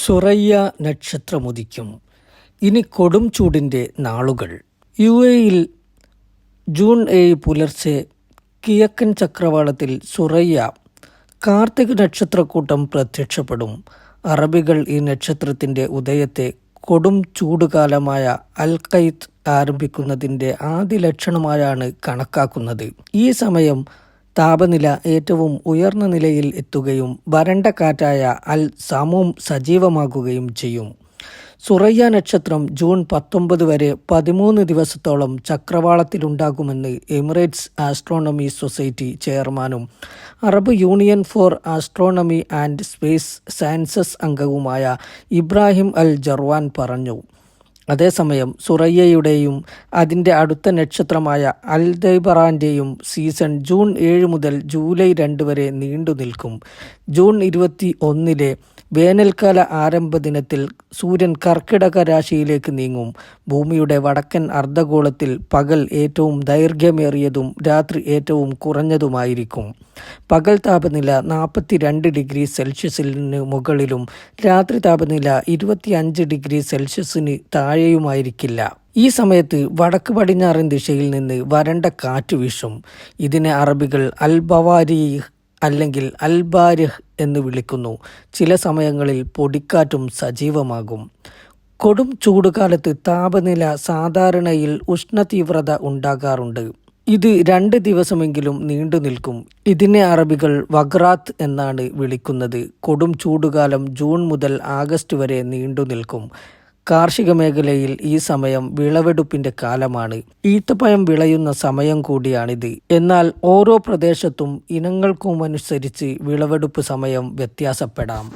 സുറയ്യ നക്ഷത്രമുദിക്കും. ഇനി കൊടും ചൂടിൻ്റെ നാളുകൾ. UAE-യിൽ ജൂൺ 7 പുലർച്ചെ കിഴക്കൻ ചക്രവാളത്തിൽ സുറയ്യ കാർത്തിക നക്ഷത്രക്കൂട്ടം പ്രത്യക്ഷപ്പെടും. അറബികൾ ഈ നക്ഷത്രത്തിൻ്റെ ഉദയത്തെ കൊടും ചൂടുകാലമായ അൽ-ഖൈത്ത് ആരംഭിക്കുന്നതിൻ്റെ ആദ്യ ലക്ഷണമായാണ് കണക്കാക്കുന്നത്. ഈ സമയം താപനില ഏറ്റവും ഉയർന്ന നിലയിൽ എത്തുകയും വരണ്ട കാറ്റായ അൽ-സമൂം സജീവമാകുകയും ചെയ്യും. സുറയ്യ നക്ഷത്രം ജൂൺ 19 വരെ 13 ദിവസത്തോളം ചക്രവാളത്തിലുണ്ടാകുമെന്ന് എമിറേറ്റ്സ് ആസ്ട്രോണമി സൊസൈറ്റി ചെയർമാനും Arab union for astronomy and space sciences അംഗവുമായ ഇബ്രാഹിം അൽ ജർവാൻ പറഞ്ഞു. അതേസമയം സുറയ്യയുടെയും അതിൻ്റെ അടുത്ത നക്ഷത്രമായ അൽദൈബറാൻ്റെയും സീസൺ ജൂൺ 7 മുതൽ ജൂലൈ 2 വരെ നീണ്ടു നിൽക്കും. ജൂൺ 21 വേനൽക്കാല ആരംഭ ദിനത്തിൽ സൂര്യൻ കർക്കിടക രാശിയിലേക്ക് നീങ്ങും. ഭൂമിയുടെ വടക്കൻ അർദ്ധഗോളത്തിൽ പകൽ ഏറ്റവും ദൈർഘ്യമേറിയതും രാത്രി ഏറ്റവും കുറഞ്ഞതുമായിരിക്കും. പകൽ താപനില 42 ഡിഗ്രി സെൽഷ്യസിന് മുകളിലും രാത്രി താപനില 25 ഡിഗ്രി സെൽഷ്യസിന് താഴെയുമായിരിക്കില്ല. ഈ സമയത്ത് വടക്ക് പടിഞ്ഞാറൻ ദിശയിൽ നിന്ന് വരണ്ട കാറ്റ് വീശും. ഇതിനെ അറബികൾ അൽ-ബവാരീഹ് അല്ലെങ്കിൽ അൽ-ബാരിഹ് എന്ന് വിളിക്കുന്നു. ചില സമയങ്ങളിൽ പൊടിക്കാറ്റും സജീവമാകും. കൊടും ചൂടുകാലത്ത് താപനില സാധാരണയിൽ ഉഷ്ണതീവ്രത ഉണ്ടാകാറുണ്ട്. ഇത് 2 ദിവസമെങ്കിലും നീണ്ടു നിൽക്കും. ഇതിനെ അറബികൾ വഗ്രാത്ത് എന്നാണ് വിളിക്കുന്നത്. കൊടും ചൂടുകാലം ജൂൺ മുതൽ ആഗസ്റ്റ് വരെ നീണ്ടു നിൽക്കും. കാർഷിക മേഖലയിൽ ഈ സമയം വിളവെടുപ്പിൻ്റെ കാലമാണ്. ഈത്തപ്പഴം വിളയുന്ന സമയം കൂടിയാണിത്. എന്നാൽ ഓരോ പ്രദേശത്തും ഇനങ്ങൾക്കുമനുസരിച്ച് വിളവെടുപ്പ് സമയം വ്യത്യാസപ്പെടാം.